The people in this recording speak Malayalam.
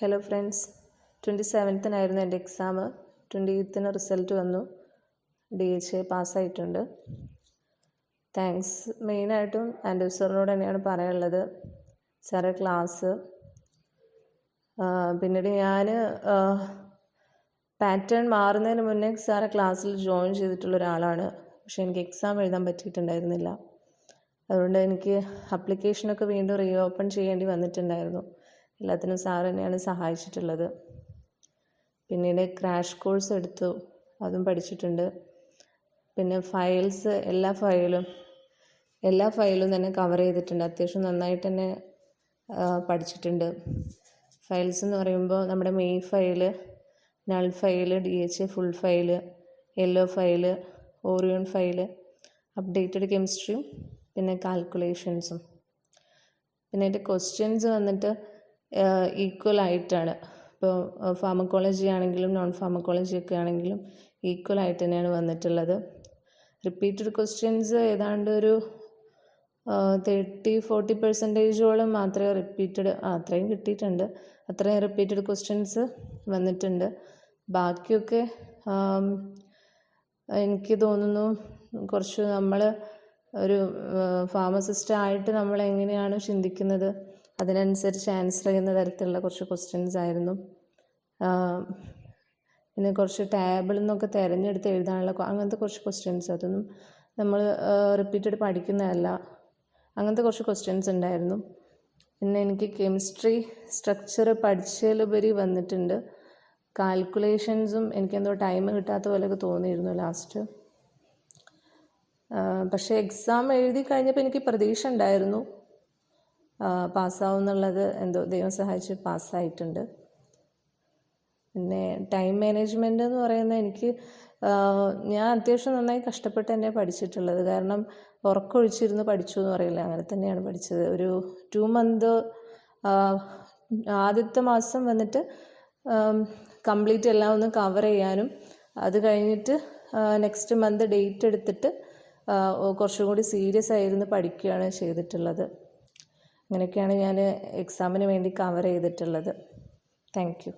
ഹലോ ഫ്രണ്ട്സ്, 27-നായിരുന്നു എൻ്റെ എക്സാം. 28-ന് റിസൾട്ട് വന്നു. DHA പാസ്സായിട്ടുണ്ട്. താങ്ക്സ് മെയിനായിട്ടും ആൻഡ്രൂ സാറിനോട് തന്നെയാണ് പറയാനുള്ളത്. സാറേ ക്ലാസ് പിന്നീട് ഞാൻ പാറ്റേൺ മാറുന്നതിന് മുന്നേ സാറെ ക്ലാസ്സിൽ ജോയിൻ ചെയ്തിട്ടുള്ള ഒരാളാണ്. പക്ഷെ എനിക്ക് എക്സാം എഴുതാൻ പറ്റിയിട്ടുണ്ടായിരുന്നില്ല. അതുകൊണ്ട് എനിക്ക് അപ്ലിക്കേഷനൊക്കെ വീണ്ടും റീഓപ്പൺ ചെയ്യേണ്ടി വന്നിട്ടുണ്ടായിരുന്നു. എല്ലാത്തിനും സാർ തന്നെയാണ് സഹായിച്ചിട്ടുള്ളത്. പിന്നീട് ക്രാഷ് കോഴ്സ് എടുത്തു, അതും പഠിച്ചിട്ടുണ്ട്. പിന്നെ ഫയൽസ് എല്ലാ ഫയലും തന്നെ കവർ ചെയ്തിട്ടുണ്ട്. അത്യാവശ്യം നന്നായിട്ട് തന്നെ പഠിച്ചിട്ടുണ്ട്. ഫയൽസ് എന്ന് പറയുമ്പോൾ നമ്മുടെ main file, null file, DHA full file, yellow file, Orion file, updated കെമിസ്ട്രിയും പിന്നെ കാൽക്കുലേഷൻസും. പിന്നെ അതിൻ്റെ ക്വസ്റ്റ്യൻസ് വന്നിട്ട് ഈക്വൽ ആയിട്ടാണ്. ഇപ്പോൾ ഫാർമക്കോളജി ആണെങ്കിലും നോൺ ഫാർമക്കോളജി ഒക്കെ ആണെങ്കിലും ഈക്വൽ ആയിട്ട് തന്നെയാണ് വന്നിട്ടുള്ളത്. റിപ്പീറ്റഡ് ക്വസ്റ്റ്യൻസ് ഏതാണ്ട് ഒരു 30-40% മാത്രമേ റിപ്പീറ്റഡ് അത്രയും കിട്ടിയിട്ടുണ്ട്. അത്രയും റിപ്പീറ്റഡ് ക്വസ്റ്റ്യൻസ് വന്നിട്ടുണ്ട്. ബാക്കിയൊക്കെ എനിക്ക് തോന്നുന്നു കുറച്ച് നമ്മൾ ഒരു ഫാർമസിസ്റ്റ് ആയിട്ട് നമ്മൾ എങ്ങനെയാണ് ചിന്തിക്കുന്നത് അതിനനുസരിച്ച് ആൻസർ ചെയ്യുന്ന തരത്തിലുള്ള കുറച്ച് ക്വസ്റ്റ്യൻസ് ആയിരുന്നു. പിന്നെ കുറച്ച് ടാബിളിൽ നിന്നൊക്കെ തിരഞ്ഞെടുത്ത് എഴുതാനുള്ള അങ്ങനത്തെ കുറച്ച് ക്വസ്റ്റ്യൻസ്, അതൊന്നും നമ്മൾ റിപ്പീറ്റഡ് പഠിക്കുന്നതല്ല. അങ്ങനത്തെ കുറച്ച് ക്വസ്റ്റ്യൻസ് ഉണ്ടായിരുന്നു. പിന്നെ എനിക്ക് കെമിസ്ട്രി സ്ട്രക്ചർ പഠിച്ചതിലുപരി വന്നിട്ടുണ്ട്. കാൽക്കുലേഷൻസും എനിക്കെന്തോ ടൈം കിട്ടാത്ത പോലെയൊക്കെ തോന്നിയിരുന്നു ലാസ്റ്റ്. പക്ഷേ എക്സാം എഴുതി കഴിഞ്ഞപ്പോൾ എനിക്ക് പ്രതീക്ഷ ഉണ്ടായിരുന്നു പാസ്സാവും എന്നുള്ളത്. എന്തോ ദൈവം സഹായിച്ച് പാസ്സായിട്ടുണ്ട്. പിന്നെ ടൈം മാനേജ്മെൻ്റ് എന്ന് പറയുന്നത് എനിക്ക് ഞാൻ അത്യാവശ്യം നന്നായി കഷ്ടപ്പെട്ട് തന്നെ പഠിച്ചിട്ടുള്ളത്. കാരണം ഉറക്കമൊഴിച്ചിരുന്ന് പഠിച്ചു എന്ന് പറയില്ല, അങ്ങനെ തന്നെയാണ് പഠിച്ചത്. ഒരു 2 മന്ത് ആദ്യത്തെ മാസം വന്നിട്ട് കംപ്ലീറ്റ് എല്ലാം ഒന്ന് കവർ ചെയ്യാനും, അത് കഴിഞ്ഞിട്ട് നെക്സ്റ്റ് മന്ത് ഡേറ്റ് എടുത്തിട്ട് കുറച്ചും കൂടി സീരിയസ് ആയിരുന്നു പഠിക്കുകയാണ് ചെയ്തിട്ടുള്ളത്. അങ്ങനെയൊക്കെയാണ് ഞാൻ എക്സാമിന് വേണ്ടി കവർ ചെയ്തിട്ടുള്ളത്. Thank you.